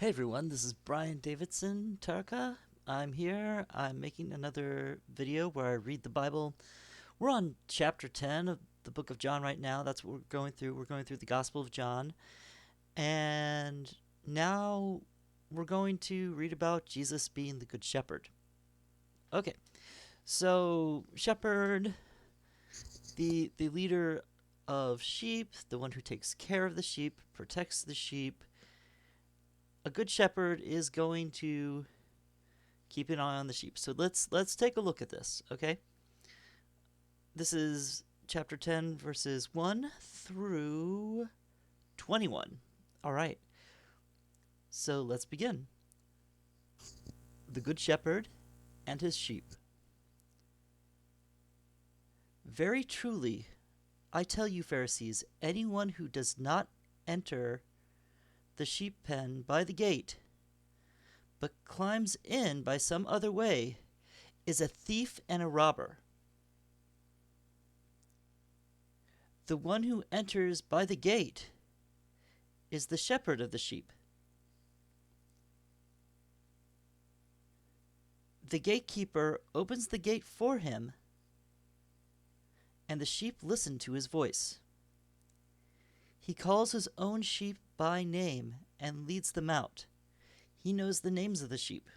Hey everyone, this is Brian Davidson Tarka. I'm here. I'm making another video where I read the Bible. We're on chapter 10 of the book of John right now. That's what we're going through. We're going through the Gospel of John. And now we're going to read about Jesus being the Good Shepherd. Okay, so shepherd, the leader of sheep, the one who takes care of the sheep, protects the sheep. A good shepherd is going to keep an eye on the sheep. So let's take a look at this, okay? This is chapter 10 verses 1 through 21. All right. So let's begin. The good shepherd and his sheep. Very truly, I tell you, Pharisees, anyone who does not enter the sheep pen by the gate, but climbs in by some other way, is a thief and a robber. The one who enters by the gate is the shepherd of the sheep. The gatekeeper opens the gate for him, and the sheep listen to his voice. He calls his own sheep by name and leads them out. He knows the names of the sheep.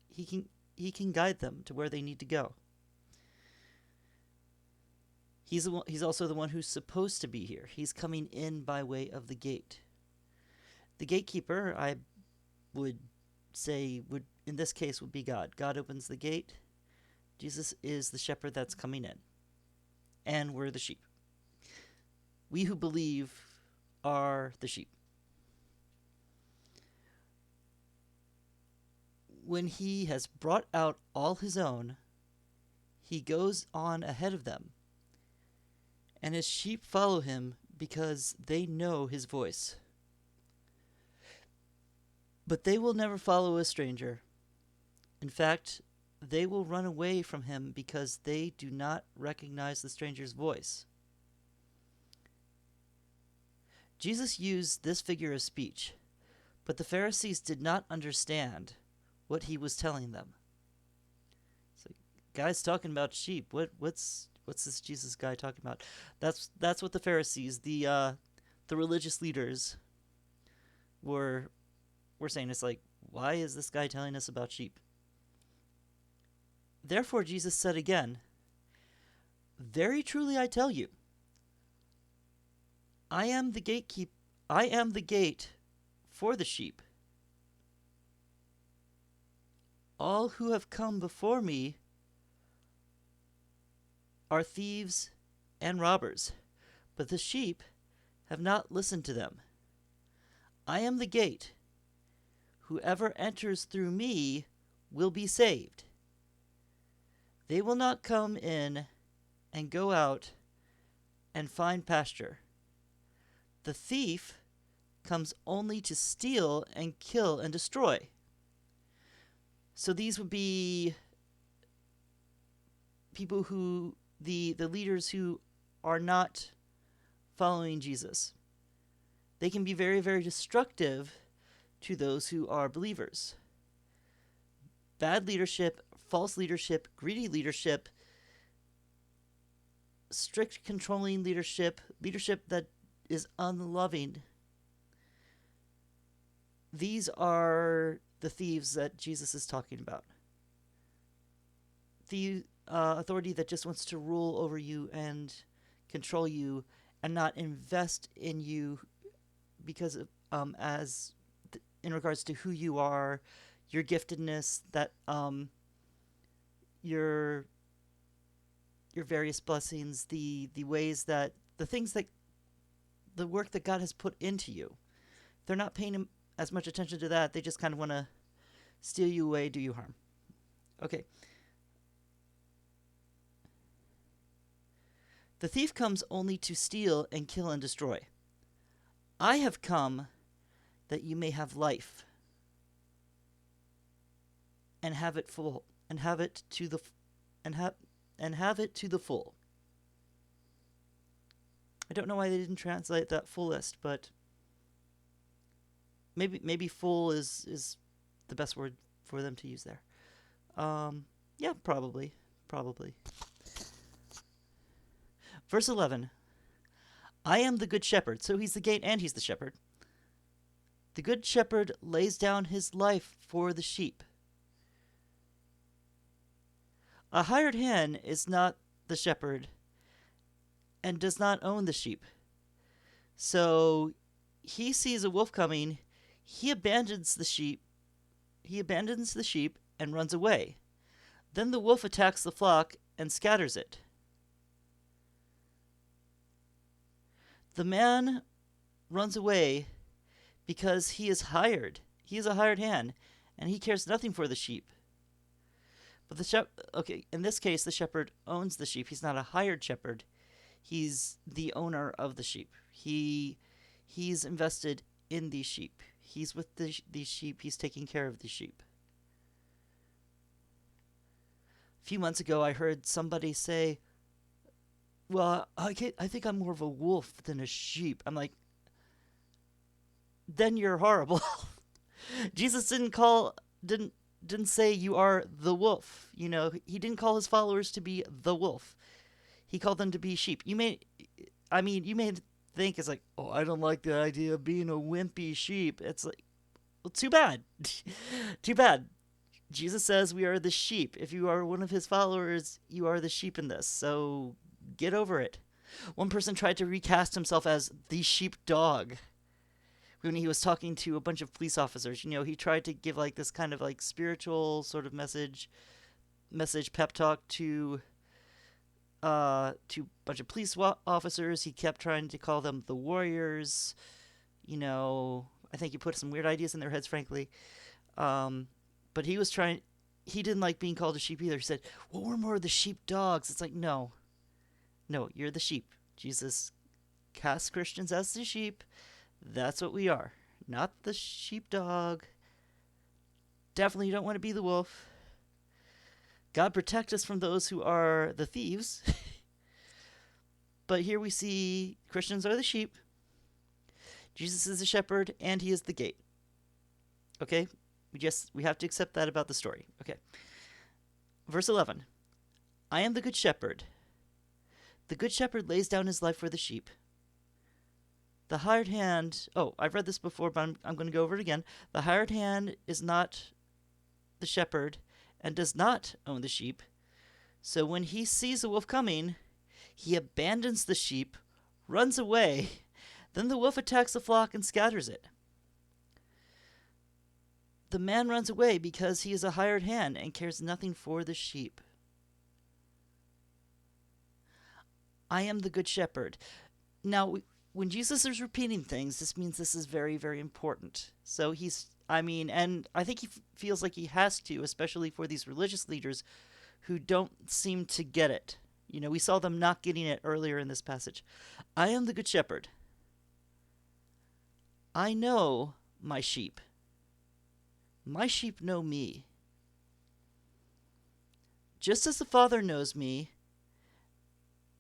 He can guide them to where they need to go. He's also the one who's supposed to be here. He's coming in by way of the gate. The gatekeeper, I would say, would in this case would be God. God opens the gate. Jesus is the shepherd that's coming in. And we're the sheep. We who believe are the sheep. When he has brought out all his own, he goes on ahead of them, and his sheep follow him because they know his voice. But they will never follow a stranger. In fact, they will run away from him because they do not recognize the stranger's voice. Jesus used this figure of speech, but the Pharisees did not understand what he was telling them. So, guy's talking about sheep. What's this Jesus guy talking about? That's what the Pharisees, the religious leaders, were saying. It's like, why is this guy telling us about sheep? Therefore Jesus said again, very truly I tell you, I am the gate for the sheep. All who have come before me are thieves and robbers, but the sheep have not listened to them. I am the gate. Whoever enters through me will be saved. They will not come in and go out and find pasture. The thief comes only to steal and kill and destroy. So these would be people who, the leaders who are not following Jesus. They can be very, very destructive to those who are believers. Bad leadership, false leadership, greedy leadership, strict controlling leadership, leadership that is unloving. These are the thieves that Jesus is talking about. The authority that just wants to rule over you and control you and not invest in you because of, in regards to who you are, your giftedness, that your various blessings, the ways that the things that the work that God has put into you. They're not paying as much attention to that. They just kind of want to steal you away, do you harm. Okay. The thief comes only to steal and kill and destroy. I have come that you may have life and have it full, and have it to the full. I don't know why they didn't translate that fullest, but maybe full is the best word for them to use there. Yeah, probably. Verse 11. I am the good shepherd. So he's the gate and he's the shepherd. The good shepherd lays down his life for the sheep. A hired hand is not the shepherd and does not own the sheep. So he sees a wolf coming, he abandons the sheep. He abandons the sheep and runs away. Then the wolf attacks the flock and scatters it. The man runs away because he is hired. He is a hired hand, and he cares nothing for the sheep. But in this case, the shepherd owns the sheep. He's not a hired shepherd. He's the owner of the sheep. He's invested in these sheep. He's with these sheep. He's taking care of these sheep. A few months ago, I heard somebody say, well, I think I'm more of a wolf than a sheep. I'm like, then you're horrible. Jesus didn't say you are the wolf. He didn't call his followers to be the wolf. He called them to be sheep. You may think it's like, oh, I don't like the idea of being a wimpy sheep. It's like, well, too bad. Too bad. Jesus says we are the sheep. If you are one of his followers, you are the sheep in this. So get over it. One person tried to recast himself as the sheepdog when he was talking to a bunch of police officers. He tried to give like this kind of like spiritual sort of message pep talk to a bunch of police officers. He kept trying to call them the warriors. I think he put some weird ideas in their heads, frankly. But he didn't like being called a sheep either. He said, well, we're more the sheepdogs. It's like, no, you're the sheep. Jesus casts Christians as the sheep. That's what we are. Not the sheepdog. Definitely don't want to be the wolf. God protect us from those who are the thieves. But here we see Christians are the sheep. Jesus is the shepherd and he is the gate. Okay? We have to accept that about the story. Okay. Verse 11. I am the good shepherd. The good shepherd lays down his life for the sheep. The hired hand... Oh, I've read this before, but I'm going to go over it again. The hired hand is not the shepherd and does not own the sheep. So when he sees a wolf coming, he abandons the sheep, runs away. Then the wolf attacks the flock and scatters it. The man runs away because he is a hired hand and cares nothing for the sheep. I am the good shepherd. Now, when Jesus is repeating things, this means this is very, very important. So and I think he feels like he has to, especially for these religious leaders who don't seem to get it. We saw them not getting it earlier in this passage. I am the good shepherd. I know my sheep. My sheep know me. Just as the Father knows me,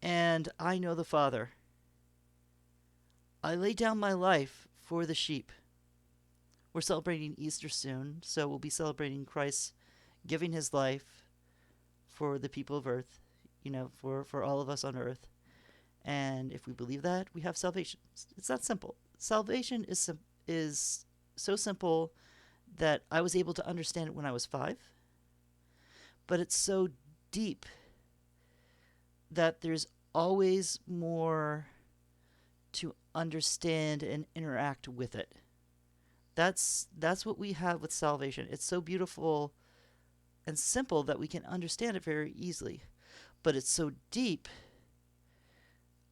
and I know the Father. I lay down my life for the sheep. We're celebrating Easter soon, so we'll be celebrating Christ giving his life for the people of earth, for all of us on earth. And if we believe that, we have salvation. It's that simple. Salvation is so simple that I was able to understand it when I was 5, but it's so deep that there's always more to understand and interact with it. That's what we have with salvation. It's so beautiful and simple that we can understand it very easily, but it's so deep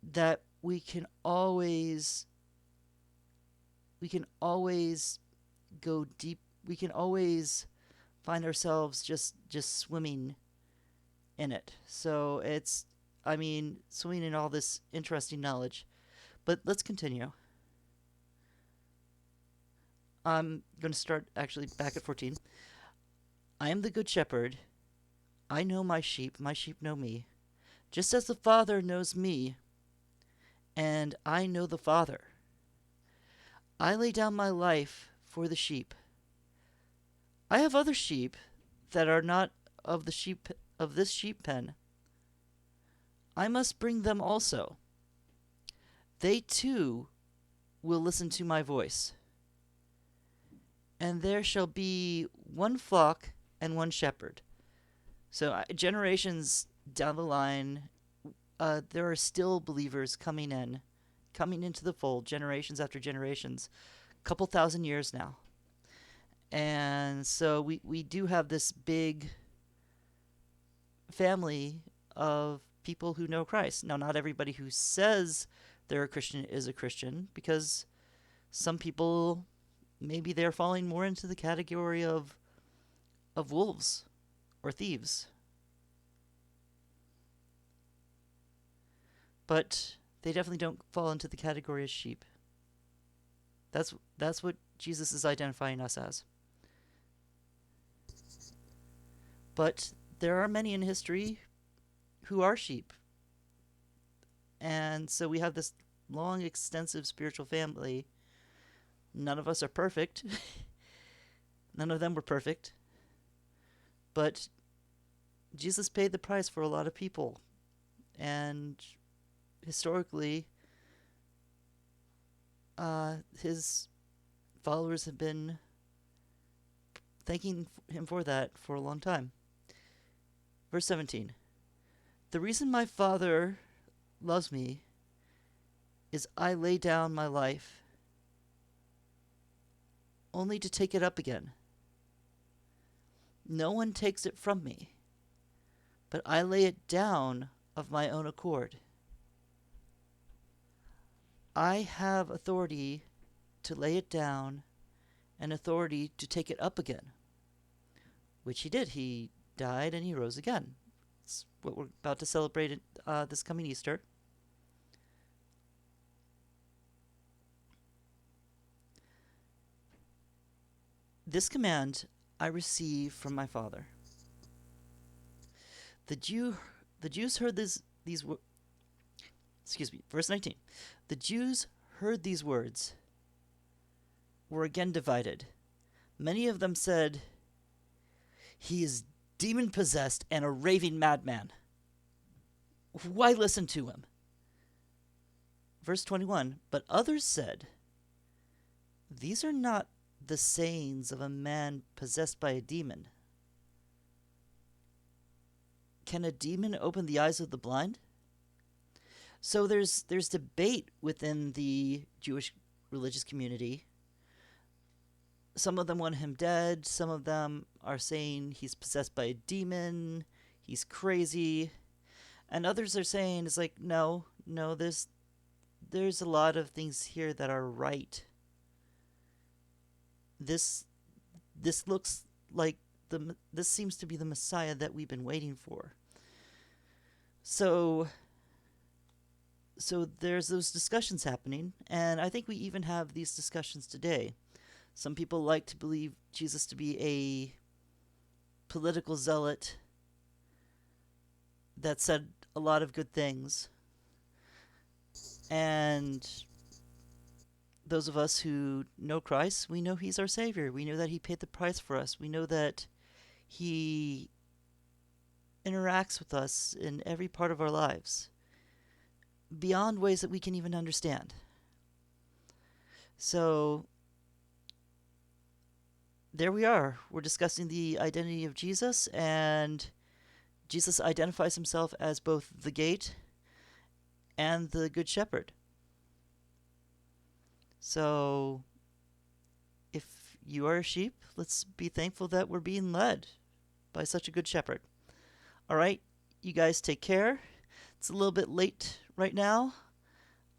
that we can always go deep. We can always find ourselves just swimming in it. So it's, swimming in all this interesting knowledge. But let's continue. I'm going to start actually back at 14. I am the good shepherd. I know my sheep know me. Just as the Father knows me, and I know the Father. I lay down my life for the sheep. I have other sheep that are not of the sheep of this sheep pen. I must bring them also. They too will listen to my voice. And there shall be one flock and one shepherd. So generations down the line, there are still believers coming into the fold, generations after generations, a couple thousand years now. And so we do have this big family of people who know Christ. Now, not everybody who says they're a Christian is a Christian, because some people, maybe they're falling more into the category of wolves or thieves. But they definitely don't fall into the category of sheep. That's what Jesus is identifying us as. But there are many in history who are sheep. And so we have this long, extensive spiritual family. None of us are perfect. None of them were perfect. But Jesus paid the price for a lot of people. And historically, his followers have been thanking him for that for a long time. Verse 17. The reason my Father loves me is I lay down my life only to take it up again. No one takes it from me, but I lay it down of my own accord. I have authority to lay it down and authority to take it up again, which he did. He died and he rose again. It's what we're about to celebrate this coming Easter. This command I receive from my Father. The Jews heard these words. Excuse me, verse 19. The Jews heard these words, were again divided. Many of them said, "He is demon-possessed and a raving madman. Why listen to him?" Verse 21. But others said, "These are not the sayings of a man possessed by a demon. Can a demon open the eyes of the blind?" So there's debate within the Jewish religious community. Some of them want him dead. Some of them are saying he's possessed by a demon. He's crazy. And others are saying, it's like, no, there's a lot of things here that are right. This looks like this seems to be the Messiah that we've been waiting for. So there's those discussions happening, and I think we even have these discussions today. Some people like to believe Jesus to be a political zealot that said a lot of good things. And those of us who know Christ, we know he's our Savior. We know that he paid the price for us. We know that he interacts with us in every part of our lives, beyond ways that we can even understand. So there we are. We're discussing the identity of Jesus, and Jesus identifies himself as both the gate and the good shepherd. So if you are a sheep, let's be thankful that we're being led by such a good shepherd. All right, you guys take care. It's a little bit late right now.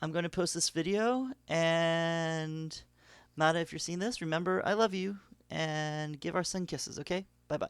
I'm going to post this video, and Mata, if you're seeing this, remember I love you, and give our son kisses, okay? Bye-bye.